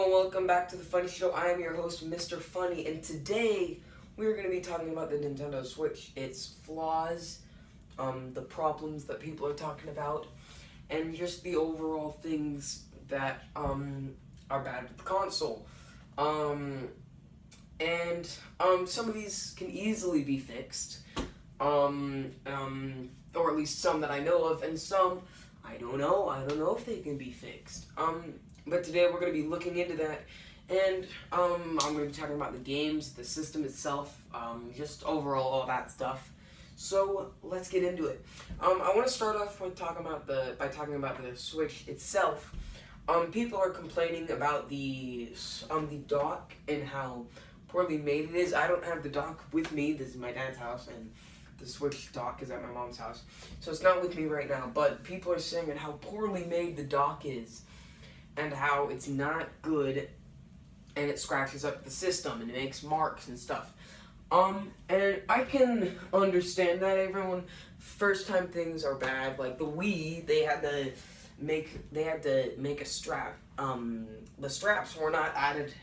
and welcome back to The Funny Show. I am your host, Mr. Funny, and today we're going to be talking about the Nintendo Switch, its flaws, the problems that people are talking about, and just the overall things that are bad with the console. Some of these can easily be fixed, or at least some that I know of, and some I don't know if they can be fixed. But today we're going to be looking into that, and I'm going to be talking about the games, the system itself, just overall all that stuff. So let's get into it. I want to start off with talking about the Switch itself. People are complaining about the dock and how poorly made it is. I don't have the dock with me. This is my dad's house, and the Switch dock is at my mom's house, so it's not with me right now. But people are saying how poorly made the dock is, and how it's not good, and it scratches up the system and it makes marks and stuff. And I can understand that. Everyone, first time things are bad. Like the Wii, they had to make a strap. The straps were not added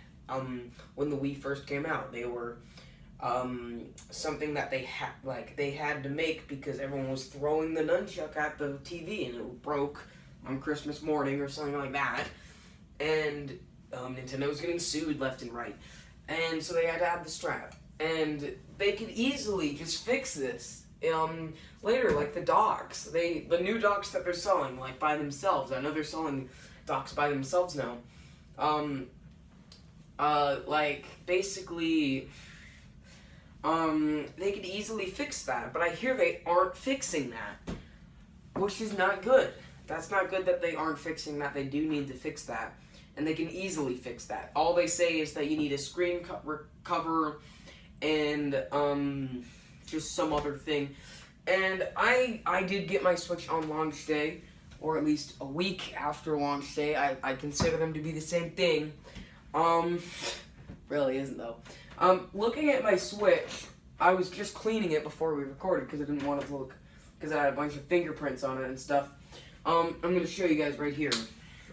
when the Wii first came out. They were something that they had to make because everyone was throwing the nunchuck at the TV and it broke on Christmas morning or something like that, and Nintendo was getting sued left and right, and so they had to add the strap, and they could easily just fix this later, like the docks. The new docks that they're selling, like by themselves. I know they're selling docks by themselves now. Basically, they could easily fix that, but I hear they aren't fixing that, which is not good. That's not good that they aren't fixing that. They do need to fix that, and they can easily fix that. All they say is that you need a screen cover and just some other thing. And I did get my Switch on launch day, or at least a week after launch day. I consider them to be the same thing. Really isn't though. Looking at my Switch, I was just cleaning it before we recorded because I didn't want it to look, because I had a bunch of fingerprints on it and stuff. I'm going to show you guys right here.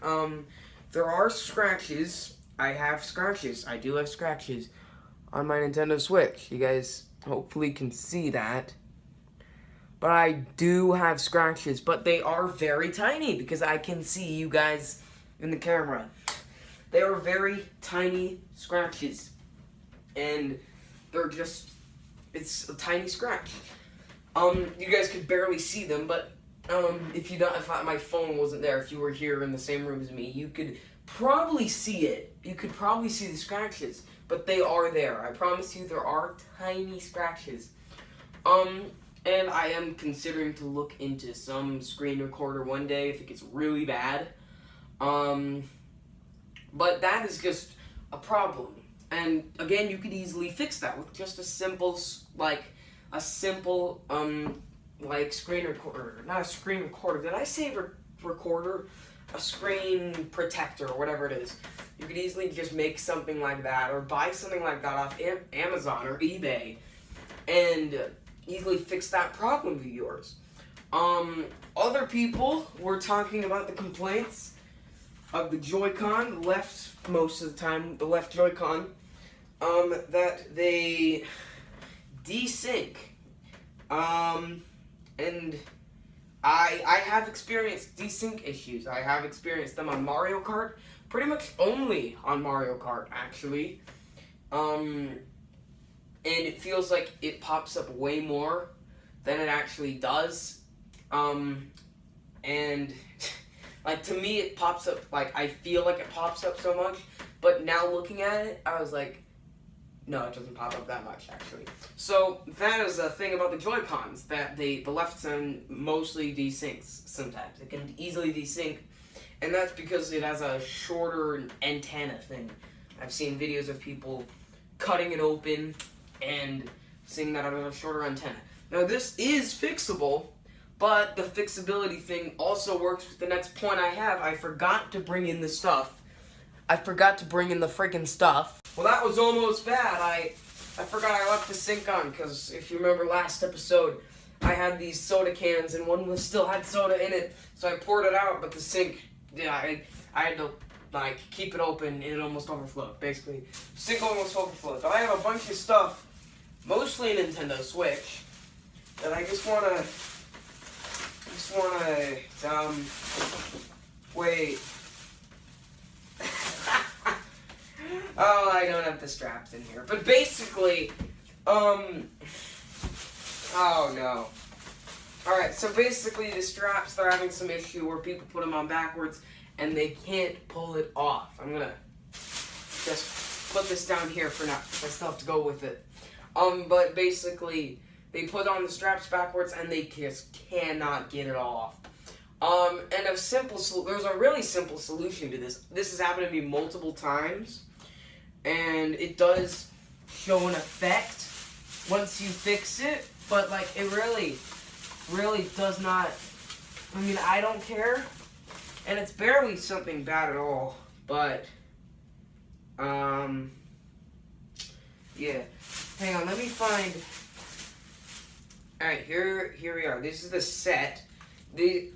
There are scratches. I have scratches. I do have scratches on my Nintendo Switch. You guys hopefully can see that. But I do have scratches, but they are very tiny because I can see you guys in the camera. They are very tiny scratches, and they're just, it's a tiny scratch. You guys could barely see them, but if my phone wasn't there, if you were here in the same room as me, you could probably see it. You could probably see the scratches, but they are there. I promise you, there are tiny scratches. And I am considering to look into some screen recorder one day if it gets really bad. But that is just a problem. And again, you could easily fix that with just a simple, screen recorder. Not a screen recorder. Did I say recorder? A screen protector or whatever it is. You could easily just make something like that or buy something like that off Amazon or eBay and easily fix that problem of yours. Other people were talking about the complaints of the Joy-Con, the left Joy-Con, that they desync. And I have experienced desync issues. I have experienced them on Mario Kart, pretty much only on Mario Kart, actually. And it feels like it pops up way more than it actually does. And to me, it pops up, I feel like it pops up so much, but now looking at it, I was like, no, it doesn't pop up that much, actually. So, that is a thing about the Joy-Cons, that the left end mostly desyncs sometimes. It can easily desync, and that's because it has a shorter antenna thing. I've seen videos of people cutting it open and seeing that it has a shorter antenna. Now, this is fixable, but the fixability thing also works with the next point I have. I forgot to bring in the stuff. I forgot to bring in the freaking stuff. Well, that was almost bad. I forgot I left the sink on, because if you remember last episode, I had these soda cans, and one still had soda in it, so I poured it out, but the sink yeah, I had to like keep it open and it almost overflowed. Basically, stick almost overflowed. But I have a bunch of stuff, mostly Nintendo Switch, that I just wanna wait. Oh, I don't have the straps in here. But basically, oh no. Alright, so basically the straps, they're having some issue where people put them on backwards and they can't pull it off. I'm gonna just put this down here for now. I still have to go with it. But basically, they put on the straps backwards and they just cannot get it off. And there's a really simple solution to this. This has happened to me multiple times, and it does show an effect once you fix it, but like it really does not. I mean, I don't care, and it's barely something bad at all. But yeah. Hang on, let me find. All right, here we are. This is the set. The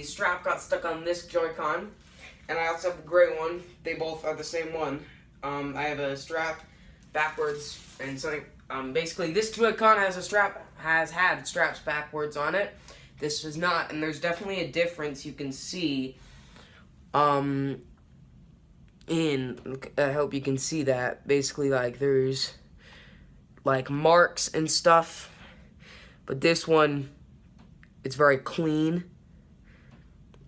strap got stuck on this Joy-Con, and I also have the gray one. They both are the same one. I have a strap backwards and something. Basically, this Joy-Con has had straps backwards on it. This is not, and there's definitely a difference you can see. I hope you can see that. Basically, like there's like marks and stuff, but this one, it's very clean.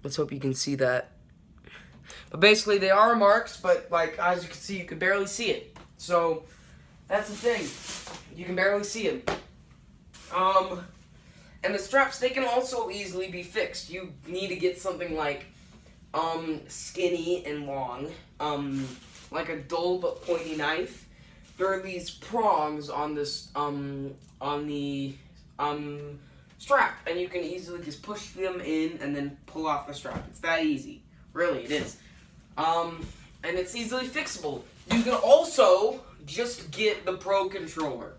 Let's hope you can see that. But basically, they are marks, but like as you can see, you can barely see it. So that's the thing, you can barely see it. And the straps, they can also easily be fixed. You need to get something like skinny and long, like a dull but pointy knife. There are these prongs on this on the strap, and you can easily just push them in and then pull off the strap. It's that easy. Really, it is. And it's easily fixable. You can also just get the Pro Controller.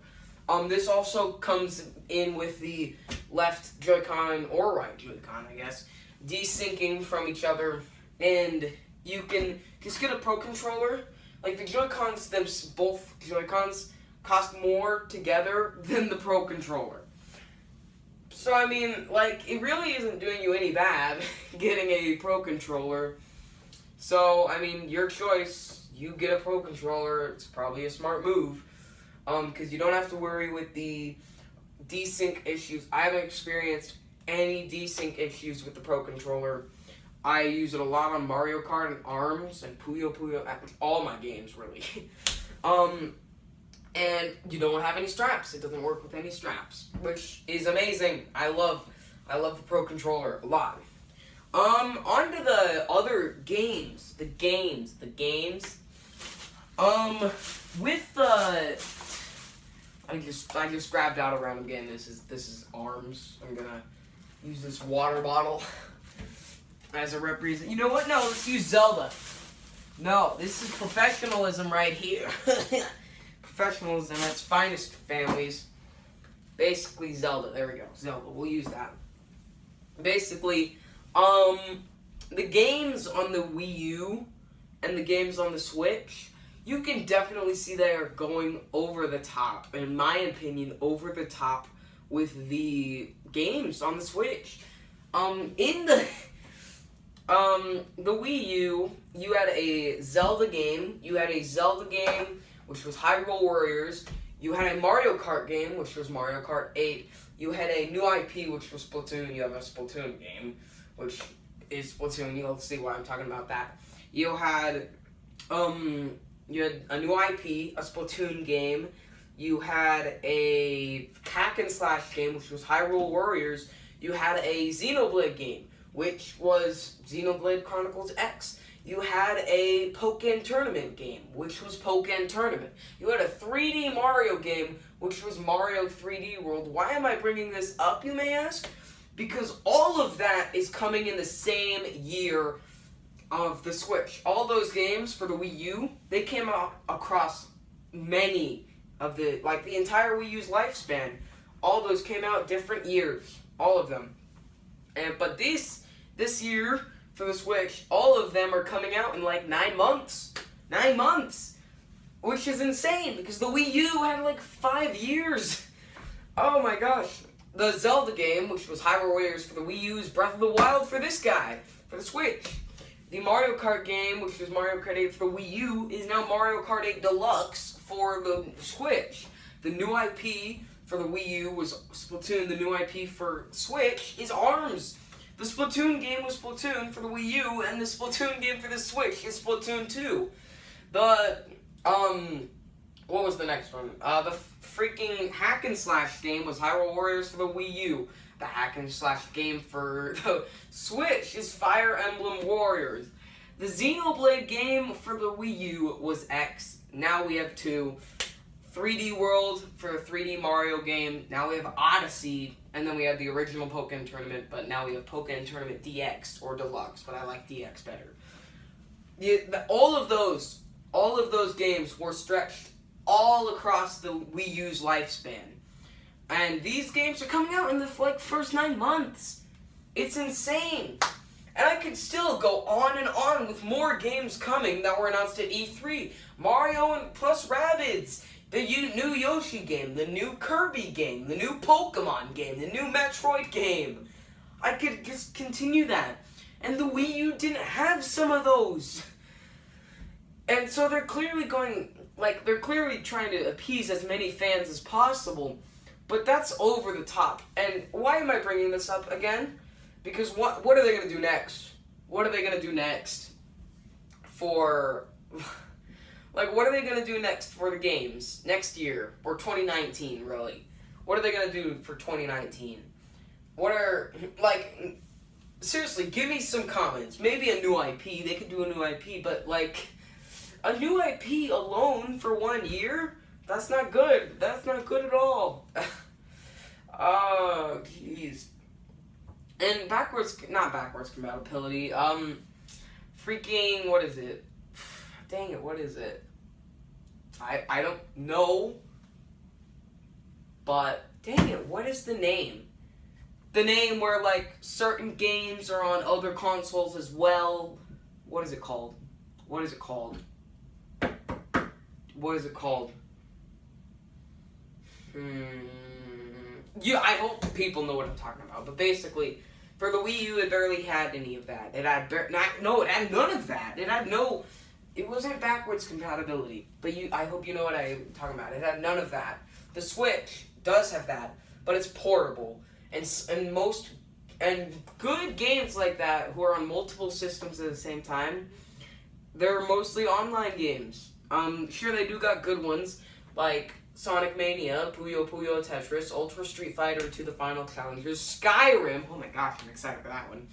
This also comes in with the left Joy-Con or right Joy-Con, I guess, desyncing from each other, and you can just get a Pro Controller. Like the Joy-Cons, both Joy-Cons cost more together than the Pro Controller. So I mean, like, it really isn't doing you any bad getting a Pro Controller. So I mean, your choice. You get a Pro Controller. It's probably a smart move, because you don't have to worry with the desync issues. I haven't experienced any desync issues with the Pro Controller. I use it a lot on Mario Kart and ARMS and Puyo Puyo, all my games really. And you don't have any straps. It doesn't work with any straps, which is amazing. I love the Pro Controller a lot. On to the other games. The games. With the I just grabbed out around again. This is ARMS. I'm gonna use this water bottle as a represent. You know what? No, let's use Zelda. No, this is professionalism right here. Professionalism at its finest, families. Basically, Zelda. There we go. Zelda. We'll use that. Basically, the games on the Wii U and the games on the Switch, you can definitely see they are going over the top. In my opinion, over the top with the games on the Switch. In the Wii U, you had a Zelda game. Which was Hyrule Warriors. You had a Mario Kart game, which was Mario Kart 8. You had a new IP, which was Splatoon. You have a Splatoon game, which is Splatoon. You'll see why I'm talking about that. You had a new IP, a Splatoon game. You had a hack and slash game, which was Hyrule Warriors. You had a Xenoblade game, which was Xenoblade Chronicles X. You had a Pokken Tournament game, which was Pokken Tournament. You had a 3D Mario game, which was Mario 3D World. Why am I bringing this up, you may ask? Because all of that is coming in the same year of the Switch. All those games for the Wii U, they came out across many of the entire Wii U's lifespan. All those came out different years, all of them. But this year, for the Switch, all of them are coming out in like 9 months. 9 months! Which is insane, because the Wii U had like 5 years. Oh my gosh. The Zelda game, which was Hyrule Warriors for the Wii U, is Breath of the Wild for this guy, for the Switch. The Mario Kart game, which was Mario Kart 8 for the Wii U, is now Mario Kart 8 Deluxe for the Switch. The new IP for the Wii U was Splatoon. The new IP for Switch is ARMS. The Splatoon game was Splatoon for the Wii U, and the Splatoon game for the Switch is Splatoon 2. The, what was the next one? The freaking hack and slash game was Hyrule Warriors for the Wii U. The hack and slash game for the Switch is Fire Emblem Warriors. The Xenoblade game for the Wii U was X. Now we have 2. 3D World for the 3D Mario game. Now we have Odyssey, and then we have the original Pokken Tournament, but now we have Pokken Tournament DX or Deluxe, but I like DX better. All of those games were stretched all across the Wii U's lifespan. And these games are coming out in the first 9 months. It's insane. And I could still go on and on with more games coming that were announced at E3. Mario and plus Rabbids. The new Yoshi game, the new Kirby game, the new Pokemon game, the new Metroid game. I could just continue that. And the Wii U didn't have some of those. And so they're clearly trying to appease as many fans as possible. But that's over the top. And why am I bringing this up again? Because what are they going to do next? What are they going to do next for... what are they going to do next for the games? Next year. Or 2019, really. What are they going to do for 2019? Seriously, give me some comments. Maybe a new IP. They could do a new IP, but, a new IP alone for 1 year? That's not good. That's not good at all. Oh, jeez. And not backwards compatibility, freaking, what is it? Dang it, what is it? I don't know. But, dang it, what is the name? The name where, certain games are on other consoles as well. What is it called? What is it called? What is it called? Yeah, I hope people know what I'm talking about. But basically, for the Wii U, it barely had any of that. It had it had none of that. It wasn't backwards compatibility. But I hope you know what I'm talking about. It had none of that. The Switch does have that, but it's portable. And good games like that, who are on multiple systems at the same time, they're mostly online games. Sure, they do got good ones, like Sonic Mania, Puyo Puyo Tetris, Ultra Street Fighter 2 The Final Challengers, Skyrim, oh my gosh, I'm excited for that one.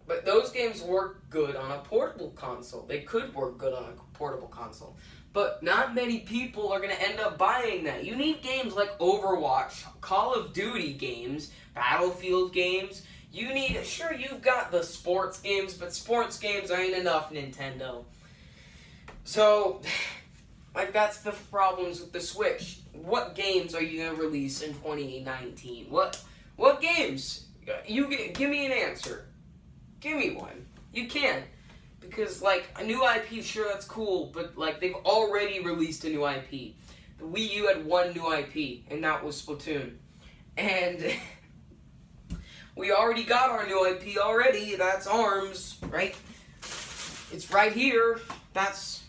But those games work good on a portable console. They could work good on a portable console. But not many people are going to end up buying that. You need games like Overwatch, Call of Duty games, Battlefield games. Sure, you've got the sports games, but sports games ain't enough, Nintendo. So, that's the problems with the Switch. What games are you going to release in 2019? What games? Give me an answer. Give me one. You can't. Because, a new IP, sure, that's cool, but, they've already released a new IP. The Wii U had one new IP, and that was Splatoon. And we already got our new IP already. That's ARMS, right? It's right here. That's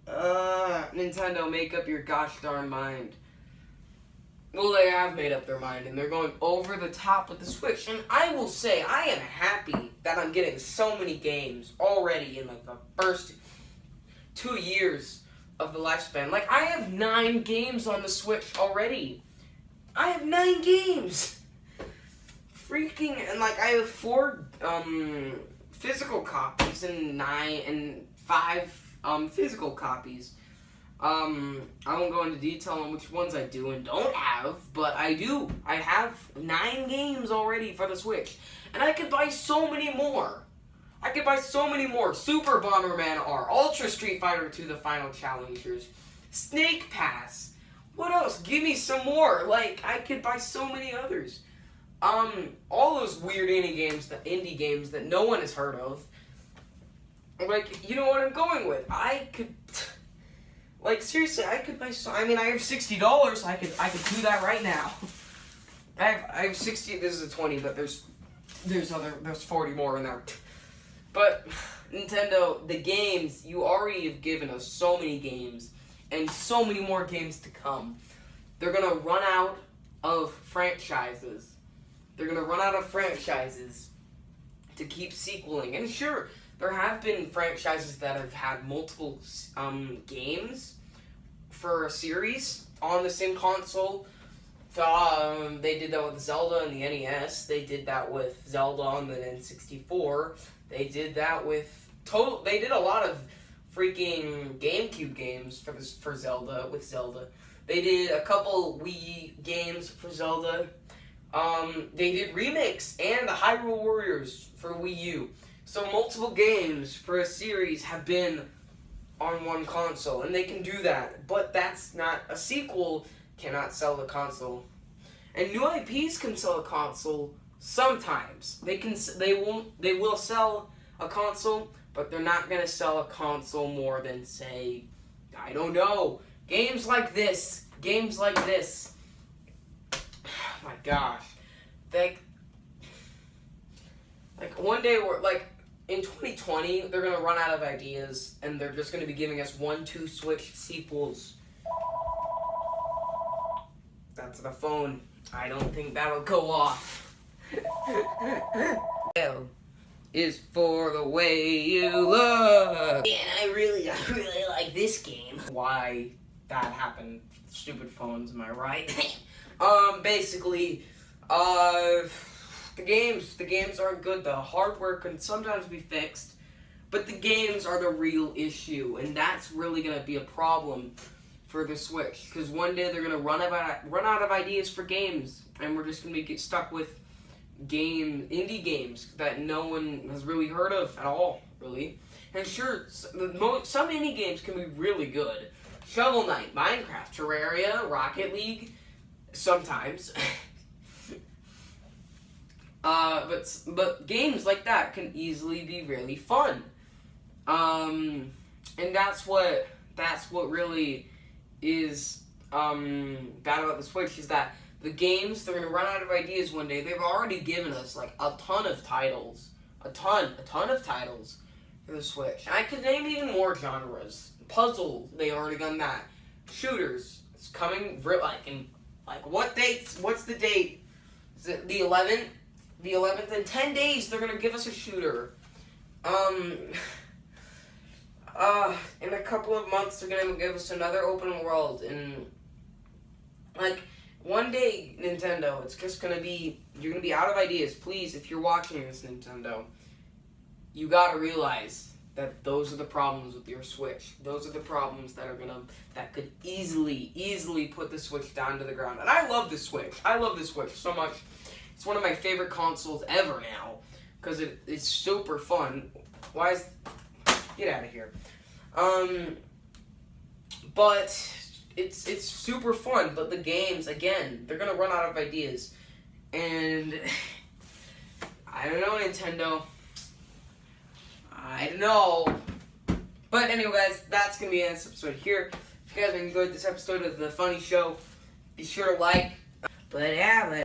Nintendo, make up your gosh darn mind. Well, they have made up their mind, and they're going over the top with the Switch. And I will say, I am happy that I'm getting so many games already in, the first 2 years of the lifespan. I have 9 games on the Switch already. I have 9 games! Freaking, and, I have 4, physical copies and 5 physical copies. I won't go into detail on which ones I do and don't have, but I do. I have 9 games already for the Switch, and I could buy so many more. Super Bomberman R, Ultra Street Fighter 2 The Final Challengers, Snake Pass. What else? Give me some more. I could buy so many others. all those weird indie games that no one has heard of. Like, you know what I'm going with? I could, like, seriously, I could buy. I mean, I have $60. I could do that right now. I have 60. This is a 20, but there's 40 more in there. But Nintendo, the games, you already have given us so many games, and so many more games to come. They're gonna run out of franchises. They're gonna run out of franchises to keep sequeling. And sure, there have been franchises that have had multiple games for a series on the same console. They did that with Zelda and the NES. They did that with Zelda on the N64. They did that with They did a lot of freaking GameCube games for Zelda with Zelda. They did a couple Wii games for Zelda. They did remakes and the Hyrule Warriors for Wii U. So multiple games for a series have been on one console, and they can do that. But that's not a sequel. Cannot sell the console. And new IPs can sell a console sometimes. They will sell a console, but they're not gonna sell a console more than, say, I don't know, games like this. Oh my gosh. Like one day in 2020, they're gonna run out of ideas, and they're just gonna be giving us 1-2 Switch sequels. That's the phone. I don't think that'll go off. L is for the way you look. And I really like this game. Why that happened? Stupid phones, am I right? Basically, the games aren't good. The hardware can sometimes be fixed, but the games are the real issue, and that's really gonna be a problem for the Switch, because one day they're gonna run out of ideas for games, and we're just gonna get stuck with indie games that no one has really heard of at all, really. And sure, some indie games can be really good. Shovel Knight, Minecraft, Terraria, Rocket League, sometimes. But games like that can easily be really fun. And that's what really is bad about the Switch, is that the games, they're gonna run out of ideas one day. They've already given us like a ton of titles, a ton of titles for the Switch. And I could name even more genres. Puzzle, they already done that. Shooters, it's coming in what dates? What's the date? Is it the 11th? The 11th. In 10 days, they're gonna give us a shooter. In a couple of months, they're gonna give us another open world, and one day, Nintendo, it's just gonna be, you're gonna be out of ideas. Please, if you're watching this, Nintendo, you gotta realize that those are the problems with your Switch. Those are the problems that could easily put the Switch down to the ground. And I love the Switch. I love the Switch so much. It's one of my favorite consoles ever now, because it's super fun. Get out of here. But it's super fun, but the games, again, they're gonna run out of ideas. And I don't know, Nintendo. I don't know. But anyway, guys, that's gonna be this episode here. If you guys enjoyed this episode of The Funny Show, be sure to like. But yeah,